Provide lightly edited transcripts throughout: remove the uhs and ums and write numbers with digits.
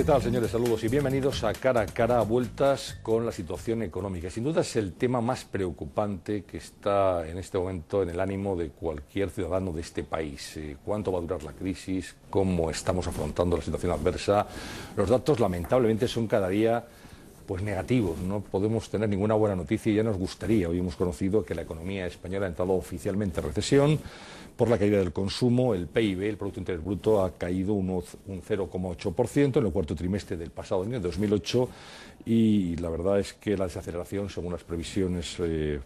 ¿Qué tal, señores? Saludos y bienvenidos a Cara a vueltas con la situación económica. Sin duda es el tema más preocupante que está en este momento en el ánimo de cualquier ciudadano de este país. ¿Cuánto va a durar la crisis? ¿Cómo estamos afrontando la situación adversa? Los datos, lamentablemente, son cada día negativos. No podemos tener ninguna buena noticia y ya nos gustaría. Hoy hemos conocido que la economía española ha entrado oficialmente en recesión por la caída del consumo. El PIB, el Producto Interior Bruto, ha caído un 0,8% en el cuarto trimestre del pasado año, 2008, y la verdad es que la desaceleración, según las previsiones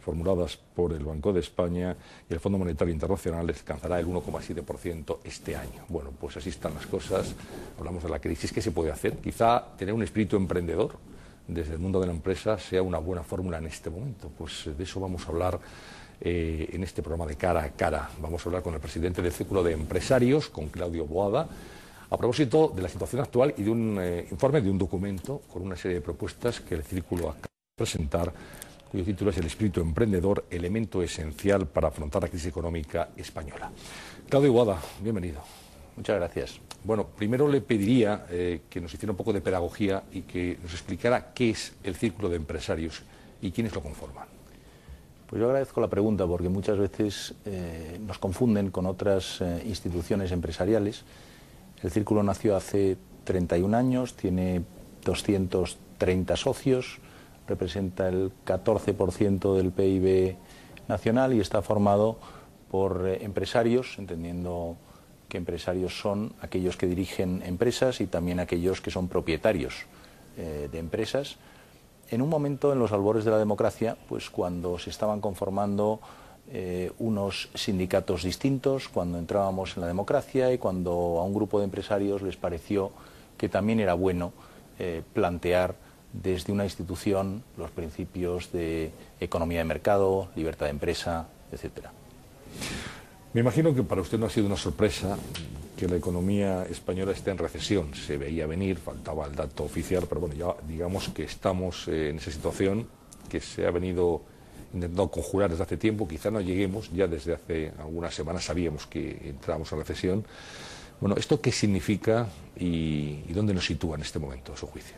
formuladas por el Banco de España y el Fondo Monetario Internacional, alcanzará el 1,7% este año. Bueno, pues así están las cosas. Hablamos de la crisis. ¿Qué se puede hacer? Quizá tener un espíritu emprendedor desde el mundo de la empresa sea una buena fórmula en este momento. Pues de eso vamos a hablar en este programa de Cara a Cara. Vamos a hablar con el presidente del Círculo de Empresarios, con Claudio Boada, a propósito de la situación actual y de un informe, de un documento con una serie de propuestas que el Círculo acaba de presentar, cuyo título es El espíritu emprendedor, elemento esencial para afrontar la crisis económica española. Claudio Boada, bienvenido. Muchas gracias. Bueno, primero le pediría que nos hiciera un poco de pedagogía y que nos explicara qué es el Círculo de Empresarios y quiénes lo conforman. Pues yo agradezco la pregunta porque muchas veces nos confunden con otras instituciones empresariales. El Círculo nació hace 31 años, tiene 230 socios, representa el 14% del PIB nacional y está formado por empresarios, entendiendo que empresarios son aquellos que dirigen empresas y también aquellos que son propietarios de empresas. En un momento en los albores de la democracia, pues cuando se estaban conformando unos sindicatos distintos, cuando entrábamos en la democracia y cuando a un grupo de empresarios les pareció que también era bueno plantear desde una institución los principios de economía de mercado, libertad de empresa, etcétera. Me imagino que para usted no ha sido una sorpresa que la economía española esté en recesión. Se veía venir, faltaba el dato oficial, pero bueno, ya digamos que estamos en esa situación que se ha venido intentando conjurar desde hace tiempo. Quizá no lleguemos, ya desde hace algunas semanas sabíamos que entrábamos en recesión. Bueno, ¿esto qué significa y dónde nos sitúa en este momento, a su juicio?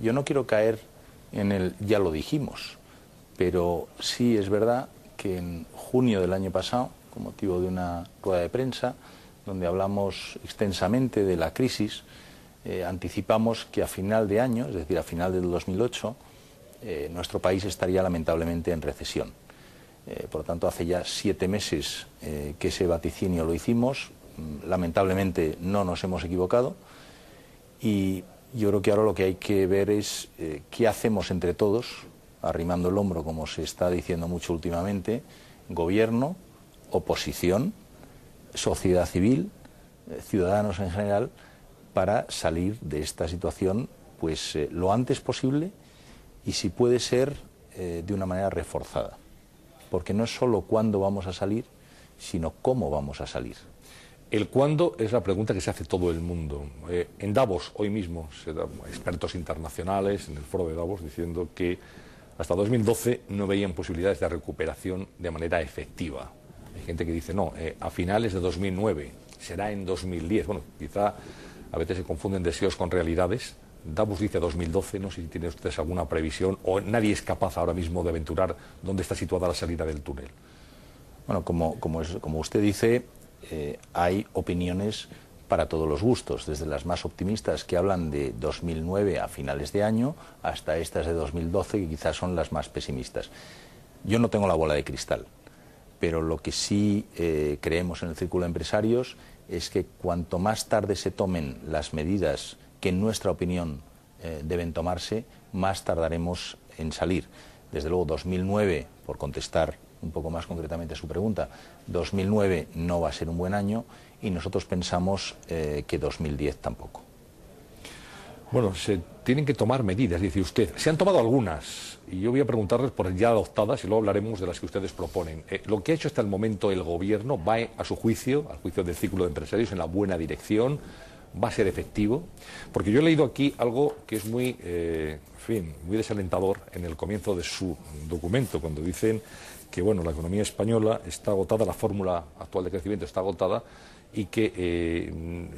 Yo no quiero caer en el ya lo dijimos, pero sí es verdad que en junio del año pasado, con motivo de una rueda de prensa, donde hablamos extensamente de la crisis, anticipamos que a final de año, es decir, a final del 2008, nuestro país estaría lamentablemente en recesión. Por lo tanto, hace ya 7 meses que ese vaticinio lo hicimos. Lamentablemente no nos hemos equivocado y yo creo que ahora lo que hay que ver es qué hacemos entre todos, arrimando el hombro, como se está diciendo mucho últimamente, gobierno, oposición, sociedad civil, ciudadanos en general, para salir de esta situación pues lo antes posible y si puede ser de una manera reforzada. Porque no es solo cuándo vamos a salir, sino cómo vamos a salir. El cuándo es la pregunta que se hace todo el mundo. En Davos, hoy mismo, se dan expertos internacionales en el foro de Davos diciendo que hasta 2012 no veían posibilidades de recuperación de manera efectiva. Hay gente que dice, no, a finales de 2009, será en 2010. Bueno, quizá a veces se confunden deseos con realidades. Davos dice 2012, no sé si tienen ustedes alguna previsión o nadie es capaz ahora mismo de aventurar dónde está situada la salida del túnel. Bueno, como usted dice, hay opiniones para todos los gustos, desde las más optimistas que hablan de 2009 a finales de año hasta estas de 2012 que quizás son las más pesimistas. Yo no tengo la bola de cristal, pero lo que sí creemos en el Círculo de Empresarios es que cuanto más tarde se tomen las medidas que en nuestra opinión deben tomarse, más tardaremos en salir. Desde luego 2009, por contestar un poco más concretamente a su pregunta, 2009 no va a ser un buen año y nosotros pensamos que 2010 tampoco. Bueno, se tienen que tomar medidas, dice usted. Se han tomado algunas, y yo voy a preguntarles por ya adoptadas y luego hablaremos de las que ustedes proponen. Lo que ha hecho hasta el momento el Gobierno va, a su juicio, al juicio del Círculo de Empresarios, en la buena dirección, va a ser efectivo, porque yo he leído aquí algo que es muy desalentador en el comienzo de su documento, cuando dicen que bueno, la economía española está agotada, la fórmula actual de crecimiento está agotada y que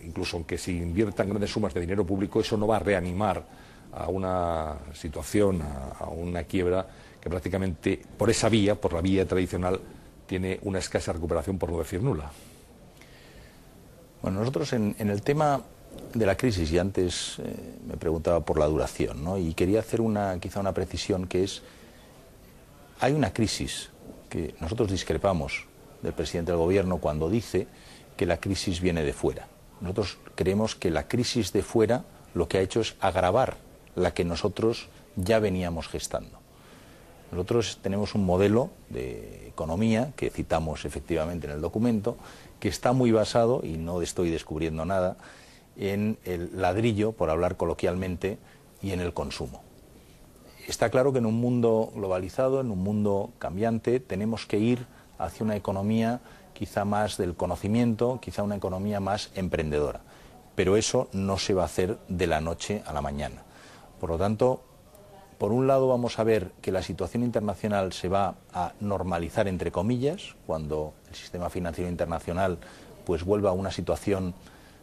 incluso aunque se inviertan grandes sumas de dinero público, eso no va a reanimar a una situación, a una quiebra que prácticamente por esa vía, por la vía tradicional, tiene una escasa recuperación, por no decir nula. Bueno, nosotros en el tema de la crisis, y antes me preguntaba por la duración, ¿no? Y quería hacer quizá una precisión, que es, hay una crisis que nosotros discrepamos del presidente del gobierno cuando dice que la crisis viene de fuera. Nosotros creemos que la crisis de fuera lo que ha hecho es agravar la que nosotros ya veníamos gestando. Nosotros tenemos un modelo de economía que citamos efectivamente en el documento, que está muy basado, y no estoy descubriendo nada, en el ladrillo, por hablar coloquialmente, y en el consumo. Está claro que en un mundo globalizado, en un mundo cambiante, tenemos que ir hacia una economía quizá más del conocimiento, quizá una economía más emprendedora. Pero eso no se va a hacer de la noche a la mañana. Por lo tanto, por un lado vamos a ver que la situación internacional se va a normalizar, entre comillas, cuando el sistema financiero internacional pues vuelva a una situación,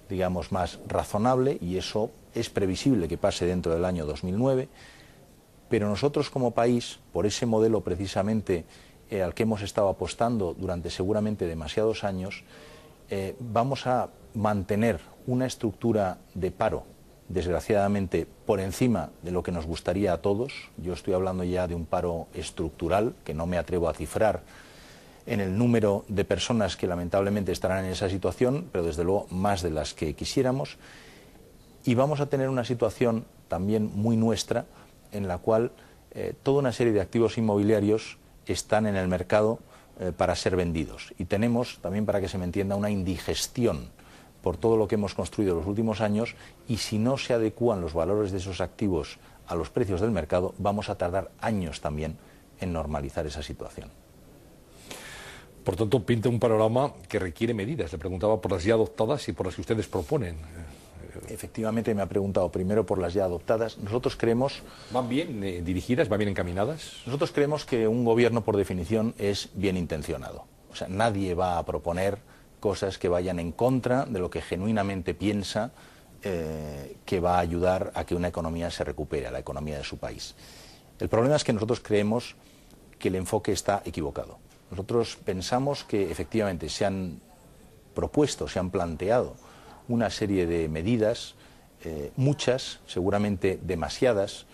digamos, más razonable, y eso es previsible que pase dentro del año 2009, pero nosotros como país, por ese modelo precisamente al que hemos estado apostando durante seguramente demasiados años, vamos a mantener una estructura de paro, desgraciadamente, por encima de lo que nos gustaría a todos. Yo estoy hablando ya de un paro estructural, que no me atrevo a cifrar en el número de personas que lamentablemente estarán en esa situación, pero desde luego más de las que quisiéramos. Y vamos a tener una situación también muy nuestra, en la cual toda una serie de activos inmobiliarios están en el mercado para ser vendidos. Y tenemos, también para que se me entienda, una indigestión por todo lo que hemos construido en los últimos años, y si no se adecúan los valores de esos activos a los precios del mercado, vamos a tardar años también en normalizar esa situación. Por tanto, pinta un panorama que requiere medidas. Le preguntaba por las ya adoptadas y por las que ustedes proponen. Efectivamente, me ha preguntado primero por las ya adoptadas. Nosotros creemos... ¿Van bien dirigidas, van bien encaminadas? Nosotros creemos que un gobierno, por definición, es bien intencionado. O sea, nadie va a proponer cosas que vayan en contra de lo que genuinamente piensa que va a ayudar a que una economía se recupere, a la economía de su país. El problema es que nosotros creemos que el enfoque está equivocado. Nosotros pensamos que efectivamente se han propuesto, se han planteado una serie de medidas, muchas, seguramente demasiadas,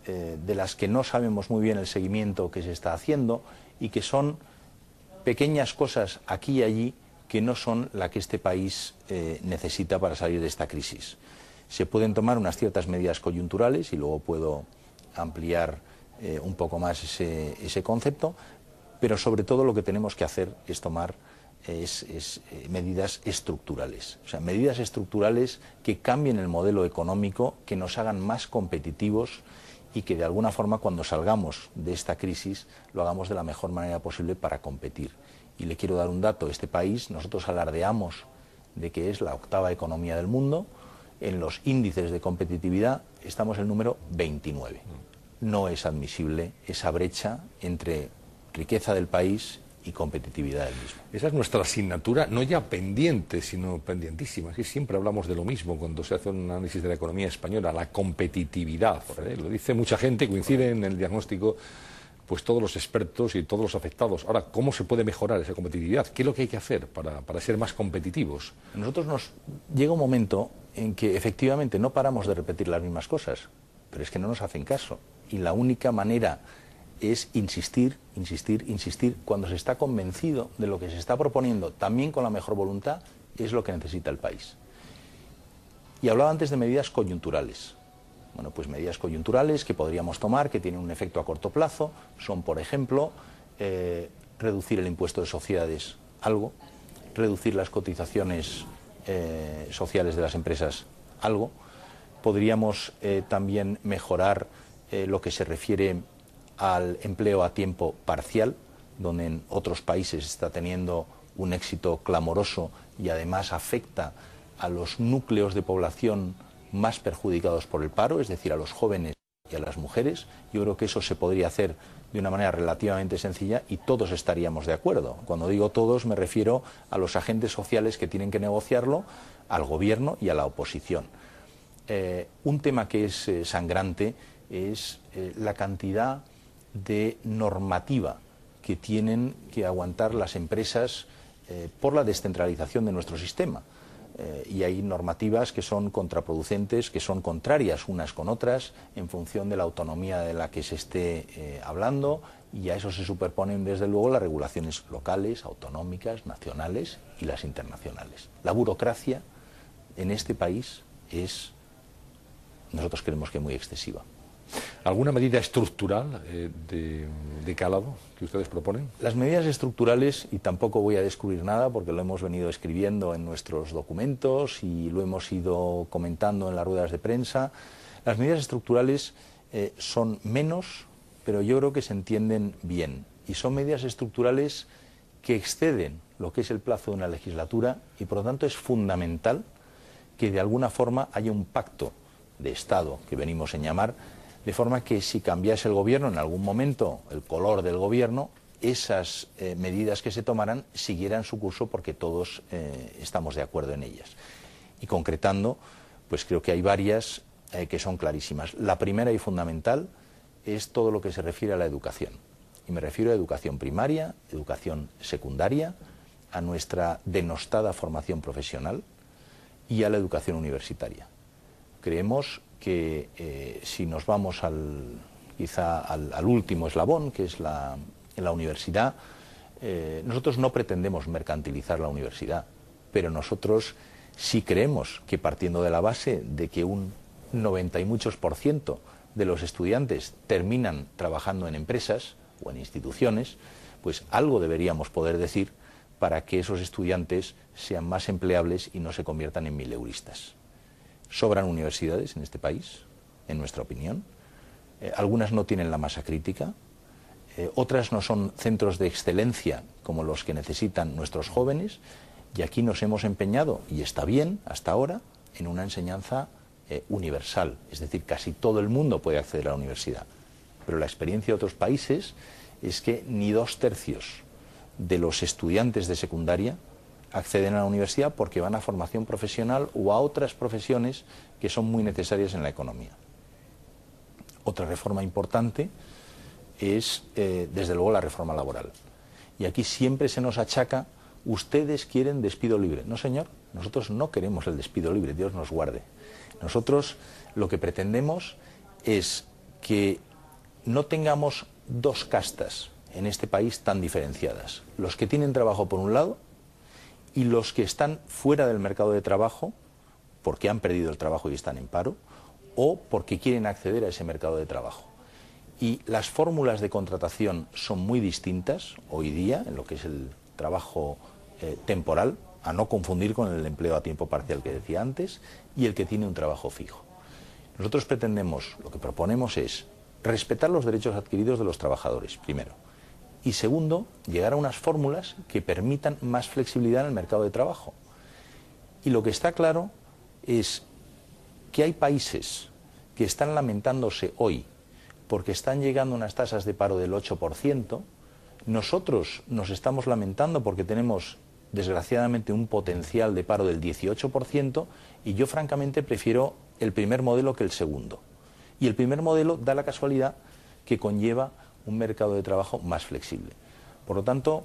de las que no sabemos muy bien el seguimiento que se está haciendo, y que son pequeñas cosas aquí y allí que no son la que este país necesita para salir de esta crisis. Se pueden tomar unas ciertas medidas coyunturales, y luego puedo ampliar un poco más ese concepto, pero sobre todo lo que tenemos que hacer es tomar medidas estructurales. O sea, medidas estructurales que cambien el modelo económico, que nos hagan más competitivos, y que de alguna forma, cuando salgamos de esta crisis, lo hagamos de la mejor manera posible para competir. Y le quiero dar un dato: este país, nosotros alardeamos de que es la 8ª economía del mundo. En los índices de competitividad estamos en el número 29. No es admisible esa brecha entre riqueza del país y competitividad del mismo. Esa es nuestra asignatura, no ya pendiente, sino pendientísima. Que siempre hablamos de lo mismo cuando se hace un análisis de la economía española, la competitividad. Lo dice mucha gente, coincide en el diagnóstico pues todos los expertos y todos los afectados. Ahora, ¿cómo se puede mejorar esa competitividad? ¿Qué es lo que hay que hacer para ser más competitivos? A nosotros nos llega un momento en que efectivamente no paramos de repetir las mismas cosas, pero es que no nos hacen caso. Y la única manera es insistir, insistir, insistir. Cuando se está convencido de lo que se está proponiendo, también con la mejor voluntad, es lo que necesita el país. Y hablaba antes de medidas coyunturales. Bueno, pues medidas coyunturales que podríamos tomar, que tienen un efecto a corto plazo, son, por ejemplo, reducir el impuesto de sociedades algo, reducir las cotizaciones sociales de las empresas algo. Podríamos también mejorar lo que se refiere al empleo a tiempo parcial, donde en otros países está teniendo un éxito clamoroso y además afecta a los núcleos de población más perjudicados por el paro, es decir, a los jóvenes y a las mujeres. Yo creo que eso se podría hacer de una manera relativamente sencilla y todos estaríamos de acuerdo. Cuando digo todos me refiero a los agentes sociales que tienen que negociarlo, al gobierno y a la oposición. Un tema que es sangrante es la cantidad de normativa que tienen que aguantar las empresas por la descentralización de nuestro sistema. Y hay normativas que son contraproducentes, que son contrarias unas con otras en función de la autonomía de la que se esté hablando, y a eso se superponen desde luego las regulaciones locales, autonómicas, nacionales y las internacionales. La burocracia en este país es, nosotros creemos que muy excesiva. ¿Alguna medida estructural de calado que ustedes proponen? Las medidas estructurales, y tampoco voy a descubrir nada porque lo hemos venido escribiendo en nuestros documentos y lo hemos ido comentando en las ruedas de prensa, las medidas estructurales son menos, pero yo creo que se entienden bien. Y son medidas estructurales que exceden lo que es el plazo de una legislatura y por lo tanto es fundamental que de alguna forma haya un pacto de Estado, que venimos en llamar, de forma que si cambiase el gobierno en algún momento, el color del gobierno, esas medidas que se tomaran siguieran su curso porque todos estamos de acuerdo en ellas. Y concretando, pues creo que hay varias que son clarísimas. La primera y fundamental es todo lo que se refiere a la educación. Y me refiero a educación primaria, educación secundaria, a nuestra denostada formación profesional y a la educación universitaria. Creemos que si nos vamos quizá al último eslabón, que es la universidad, nosotros no pretendemos mercantilizar la universidad, pero nosotros sí creemos que partiendo de la base de que un 90 y muchos % de los estudiantes terminan trabajando en empresas o en instituciones, pues algo deberíamos poder decir para que esos estudiantes sean más empleables y no se conviertan en mileuristas. Sobran universidades en este país, en nuestra opinión. Algunas no tienen la masa crítica, otras no son centros de excelencia como los que necesitan nuestros jóvenes, y aquí nos hemos empeñado, y está bien hasta ahora, en una enseñanza universal, es decir, casi todo el mundo puede acceder a la universidad. Pero la experiencia de otros países es que ni 2/3 de los estudiantes de secundaria acceden a la universidad porque van a formación profesional o a otras profesiones que son muy necesarias en la economía. Otra reforma importante es, desde luego, la reforma laboral. Y aquí siempre se nos achaca, ustedes quieren despido libre. No, señor, nosotros no queremos el despido libre, Dios nos guarde. Nosotros lo que pretendemos es que no tengamos dos castas en este país tan diferenciadas. Los que tienen trabajo por un lado y los que están fuera del mercado de trabajo porque han perdido el trabajo y están en paro o porque quieren acceder a ese mercado de trabajo. Y las fórmulas de contratación son muy distintas hoy día en lo que es el trabajo temporal, a no confundir con el empleo a tiempo parcial que decía antes, y el que tiene un trabajo fijo. Nosotros pretendemos, lo que proponemos es respetar los derechos adquiridos de los trabajadores, primero. Y segundo, llegar a unas fórmulas que permitan más flexibilidad en el mercado de trabajo. Y lo que está claro es que hay países que están lamentándose hoy porque están llegando a unas tasas de paro del 8%. Nosotros nos estamos lamentando porque tenemos, desgraciadamente, un potencial de paro del 18%, y yo francamente prefiero el primer modelo que el segundo. Y el primer modelo da la casualidad que conlleva un mercado de trabajo más flexible. Por lo tanto,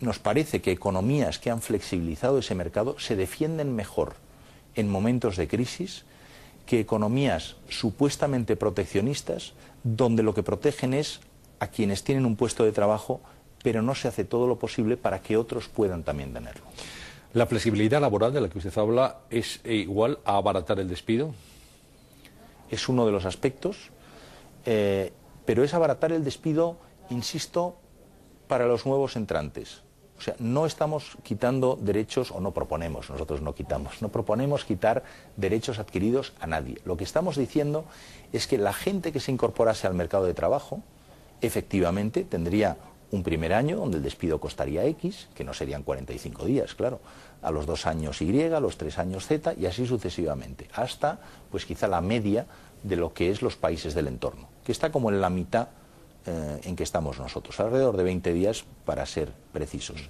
nos parece que economías que han flexibilizado ese mercado se defienden mejor en momentos de crisis que economías supuestamente proteccionistas, donde lo que protegen es a quienes tienen un puesto de trabajo, pero no se hace todo lo posible para que otros puedan también tenerlo. ¿La flexibilidad laboral de la que usted habla es igual a abaratar el despido? Es uno de los aspectos, pero es abaratar el despido, insisto, para los nuevos entrantes. O sea, no estamos quitando derechos, o no proponemos, nosotros no quitamos, no proponemos quitar derechos adquiridos a nadie. Lo que estamos diciendo es que la gente que se incorporase al mercado de trabajo, efectivamente tendría un primer año donde el despido costaría X, que no serían 45 días, claro, a los 2 años Y, a los 3 años Z, y así sucesivamente, hasta, pues quizá la media de lo que es los países del entorno, que está como en la mitad en que estamos nosotros, alrededor de 20 días para ser precisos.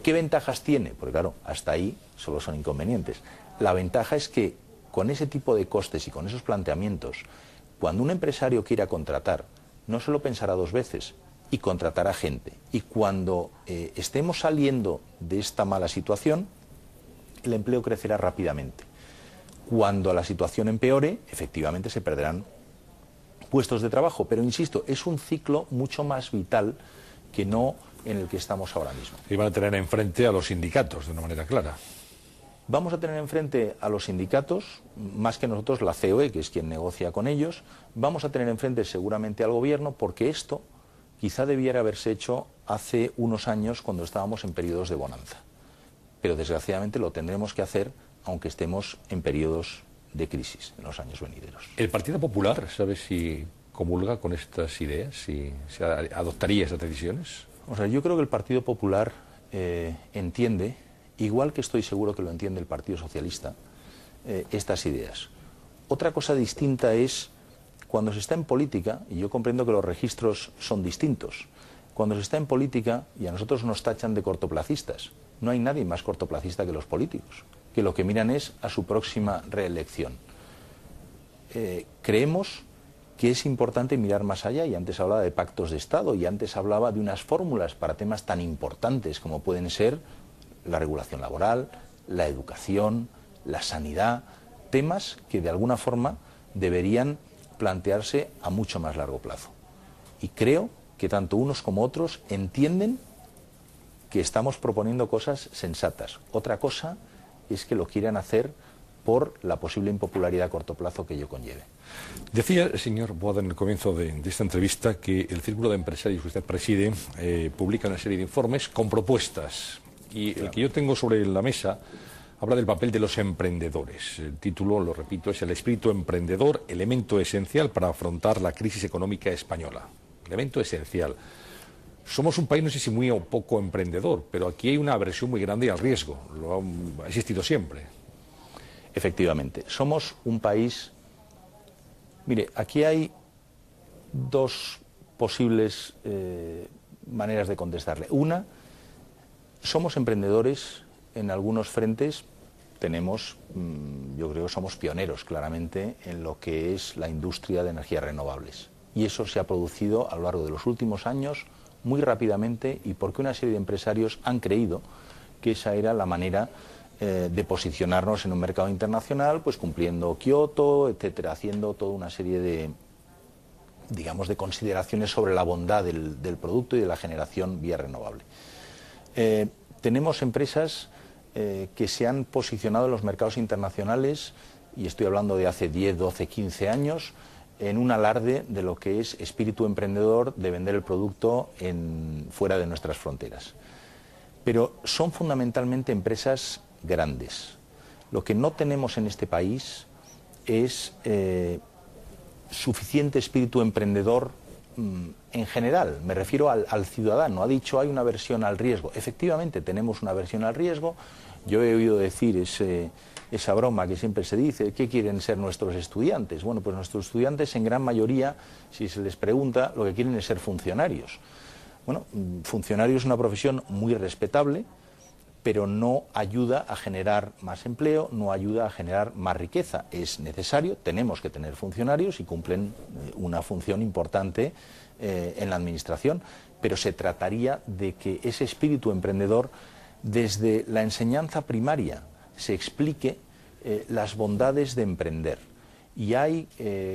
¿Qué ventajas tiene? Porque claro, hasta ahí solo son inconvenientes. La ventaja es que con ese tipo de costes y con esos planteamientos, cuando un empresario quiera contratar, no se lo pensará dos veces y contratará gente. Y cuando estemos saliendo de esta mala situación, el empleo crecerá rápidamente. Cuando la situación empeore, efectivamente se perderán puestos de trabajo, pero insisto, es un ciclo mucho más vital que no en el que estamos ahora mismo. Y van a tener enfrente a los sindicatos de una manera clara. Vamos a tener enfrente a los sindicatos, más que nosotros la COE, que es quien negocia con ellos. Vamos a tener enfrente seguramente al gobierno, porque esto quizá debiera haberse hecho hace unos años cuando estábamos en periodos de bonanza. Pero desgraciadamente lo tendremos que hacer aunque estemos en periodos de crisis en los años venideros. ¿El Partido Popular sabe si comulga con estas ideas, si se adoptaría esas decisiones? O sea, yo creo que el Partido Popular entiende, igual que estoy seguro que lo entiende el Partido Socialista, estas ideas. Otra cosa distinta es cuando se está en política, y yo comprendo que los registros son distintos, cuando se está en política y a nosotros nos tachan de cortoplacistas. No hay nadie más cortoplacista que los políticos, que lo que miran es a su próxima reelección. Creemos que es importante mirar más allá, y antes hablaba de pactos de Estado, y antes hablaba de unas fórmulas para temas tan importantes como pueden ser la regulación laboral, la educación, la sanidad, temas que de alguna forma deberían plantearse a mucho más largo plazo. Y creo que tanto unos como otros entienden que estamos proponiendo cosas sensatas. Otra cosa es que lo quieran hacer por la posible impopularidad a corto plazo que ello conlleve. Decía el señor Boada en el comienzo de esta entrevista que el Círculo de Empresarios que usted preside publica una serie de informes con propuestas. Y claro, el que yo tengo sobre la mesa habla del papel de los emprendedores. El título, lo repito, es El espíritu emprendedor, elemento esencial para afrontar la crisis económica española. Elemento esencial. Somos un país, no sé si muy o poco emprendedor, pero aquí hay una aversión muy grande al riesgo. Lo ha existido siempre. Efectivamente. Somos un país... Mire, aquí hay dos posibles maneras de contestarle. Una, somos emprendedores en algunos frentes. Tenemos, yo creo que somos pioneros claramente en lo que es la industria de energías renovables. Y eso se ha producido a lo largo de los últimos años muy rápidamente, y porque una serie de empresarios han creído que esa era la manera de posicionarnos en un mercado internacional, pues cumpliendo Kioto, etcétera, haciendo toda una serie de, digamos, de consideraciones sobre la bondad del producto y de la generación vía renovable. Tenemos empresas que se han posicionado en los mercados internacionales, y estoy hablando de hace 10, 12, 15 años, en un alarde de lo que es espíritu emprendedor de vender el producto fuera de nuestras fronteras. Pero son fundamentalmente empresas grandes. Lo que no tenemos en este país es suficiente espíritu emprendedor en general. Me refiero al ciudadano. Ha dicho hay una aversión al riesgo. Efectivamente tenemos una aversión al riesgo. Yo he oído decir esa broma que siempre se dice, ¿qué quieren ser nuestros estudiantes? Bueno, pues nuestros estudiantes en gran mayoría, si se les pregunta, lo que quieren es ser funcionarios. Bueno, funcionario es una profesión muy respetable, pero no ayuda a generar más empleo, no ayuda a generar más riqueza. Es necesario, tenemos que tener funcionarios y cumplen una función importante en la administración, pero se trataría de que ese espíritu emprendedor, desde la enseñanza primaria, se explique las bondades de emprender. Y hay,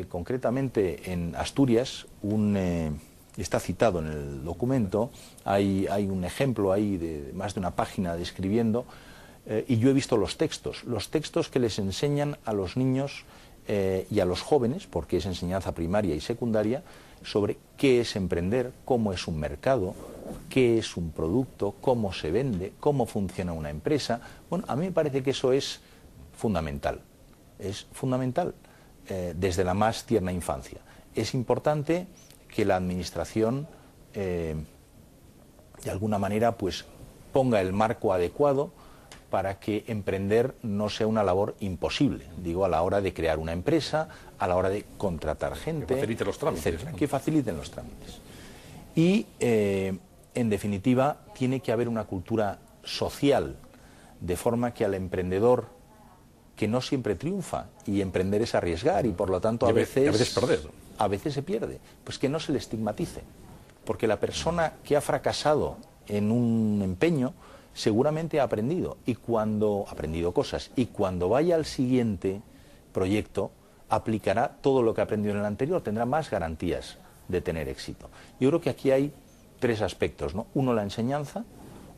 concretamente en Asturias, está citado en el documento, hay un ejemplo ahí de más de una página describiendo, y yo he visto los textos que les enseñan a los niños y a los jóvenes, porque es enseñanza primaria y secundaria, sobre qué es emprender, cómo es un mercado, qué es un producto, cómo se vende, cómo funciona una empresa. Bueno, a mí me parece que eso es fundamental desde la más tierna infancia. Es importante que la administración de alguna manera pues ponga el marco adecuado para que emprender no sea una labor imposible. Digo, a la hora de crear una empresa, a la hora de contratar gente. Que faciliten los trámites. Etcétera, que faciliten los trámites. Y, en definitiva, tiene que haber una cultura social, de forma que al emprendedor, que no siempre triunfa, y emprender es arriesgar, y por lo tanto a veces perder. A veces se pierde, pues que no se le estigmatice. Porque la persona que ha fracasado en un empeño seguramente ha aprendido cosas, y cuando vaya al siguiente proyecto aplicará todo lo que ha aprendido en el anterior, tendrá más garantías de tener éxito. Yo creo que aquí hay tres aspectos, ¿no? Uno, la enseñanza;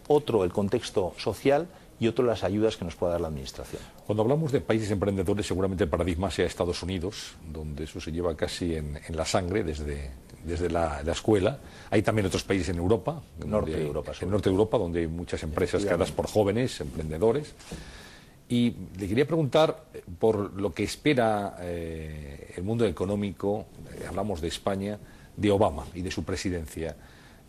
otro, el contexto social; y otro, las ayudas que nos pueda dar la Administración. Cuando hablamos de países emprendedores, seguramente el paradigma sea Estados Unidos, donde eso se lleva casi en la sangre desde la escuela. Hay también otros países en Europa, en el norte de Europa, donde hay muchas empresas creadas por jóvenes emprendedores. Y le quería preguntar por lo que espera el mundo económico, hablamos de España, de Obama y de su presidencia.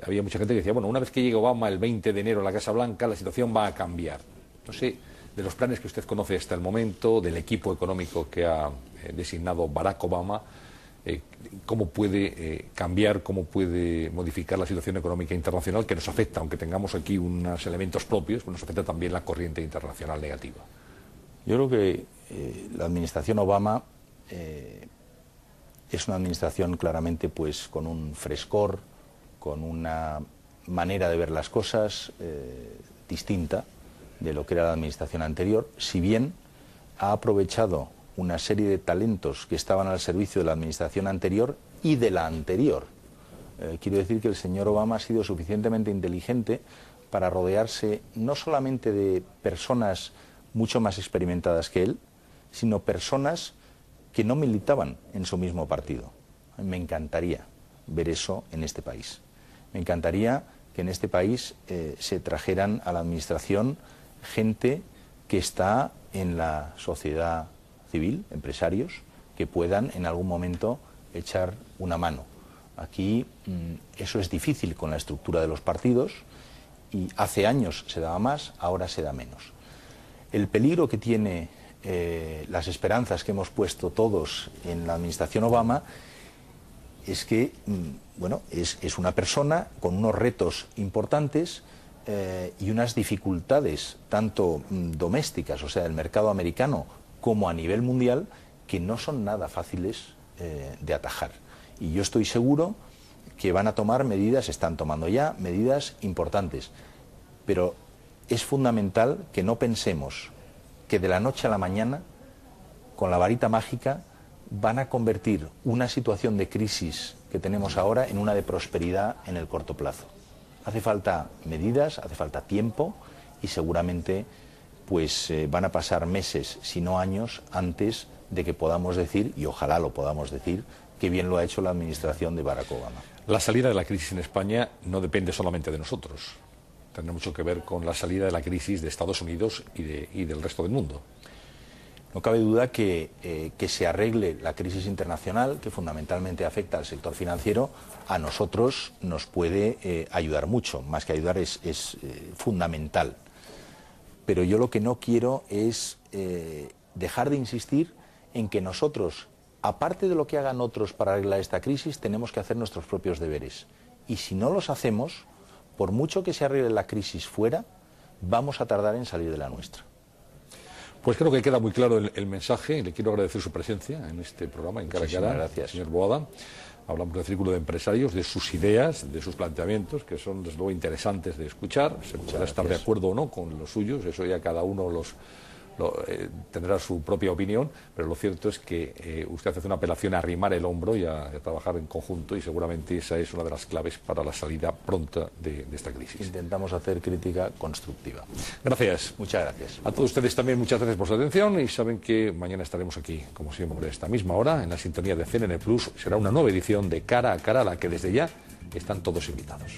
Había mucha gente que decía, bueno, una vez que llegue Obama el 20 de enero a la Casa Blanca, la situación va a cambiar. No sé, de los planes que usted conoce hasta el momento, del equipo económico que ha designado Barack Obama, cómo puede cambiar, cómo puede modificar la situación económica internacional que nos afecta, aunque tengamos aquí unos elementos propios, pues nos afecta también la corriente internacional negativa. Yo creo que la administración Obama es una administración claramente pues con un frescor, con una manera de ver las cosas distinta de lo que era la administración anterior, si bien ha aprovechado una serie de talentos que estaban al servicio de la administración anterior y de la anterior. Quiero decir que el señor Obama ha sido suficientemente inteligente para rodearse no solamente de personas mucho más experimentadas que él, sino personas que no militaban en su mismo partido. Me encantaría ver eso en este país. Me encantaría que en este país se trajeran a la administración gente que está en la sociedad civil, empresarios, que puedan en algún momento echar una mano. Aquí eso es difícil con la estructura de los partidos, y hace años se daba más, ahora se da menos. El peligro que tiene las esperanzas que hemos puesto todos en la administración Obama es que bueno, es una persona con unos retos importantes y unas dificultades tanto domésticas, o sea, del mercado americano, como a nivel mundial, que no son nada fáciles de atajar. Y yo estoy seguro que van a tomar medidas, están tomando ya medidas importantes, pero es fundamental que no pensemos que de la noche a la mañana, con la varita mágica, van a convertir una situación de crisis que tenemos ahora en una de prosperidad en el corto plazo. Hace falta medidas, hace falta tiempo, y seguramente pues van a pasar meses, si no años, antes de que podamos decir, y ojalá lo podamos decir, que bien lo ha hecho la administración de Barack Obama. La salida de la crisis en España no depende solamente de nosotros. Tendrá mucho que ver con la salida de la crisis de Estados Unidos y del resto del mundo. No cabe duda que se arregle la crisis internacional, que fundamentalmente afecta al sector financiero, a nosotros nos puede ayudar mucho. Más que ayudar, es fundamental. Pero yo lo que no quiero es dejar de insistir en que nosotros, aparte de lo que hagan otros para arreglar esta crisis, tenemos que hacer nuestros propios deberes. Y si no los hacemos, por mucho que se arregle la crisis fuera, vamos a tardar en salir de la nuestra. Pues creo que queda muy claro el mensaje. Le quiero agradecer su presencia en este programa, en Cara a Cara. Gracias, señor Boada. Hablamos del Círculo de Empresarios, de sus ideas, de sus planteamientos, que son desde luego interesantes de escuchar. Se podrá estar de acuerdo o no con los suyos, eso ya cada uno tendrá su propia opinión, pero lo cierto es que usted hace una apelación a arrimar el hombro y a trabajar en conjunto, y seguramente esa es una de las claves para la salida pronta de esta crisis. Intentamos hacer crítica constructiva. Gracias. Muchas gracias. A todos ustedes también muchas gracias por su atención, y saben que mañana estaremos aquí, como siempre, a esta misma hora, en la sintonía de CNN Plus. Será una nueva edición de Cara a Cara, a la que desde ya están todos invitados.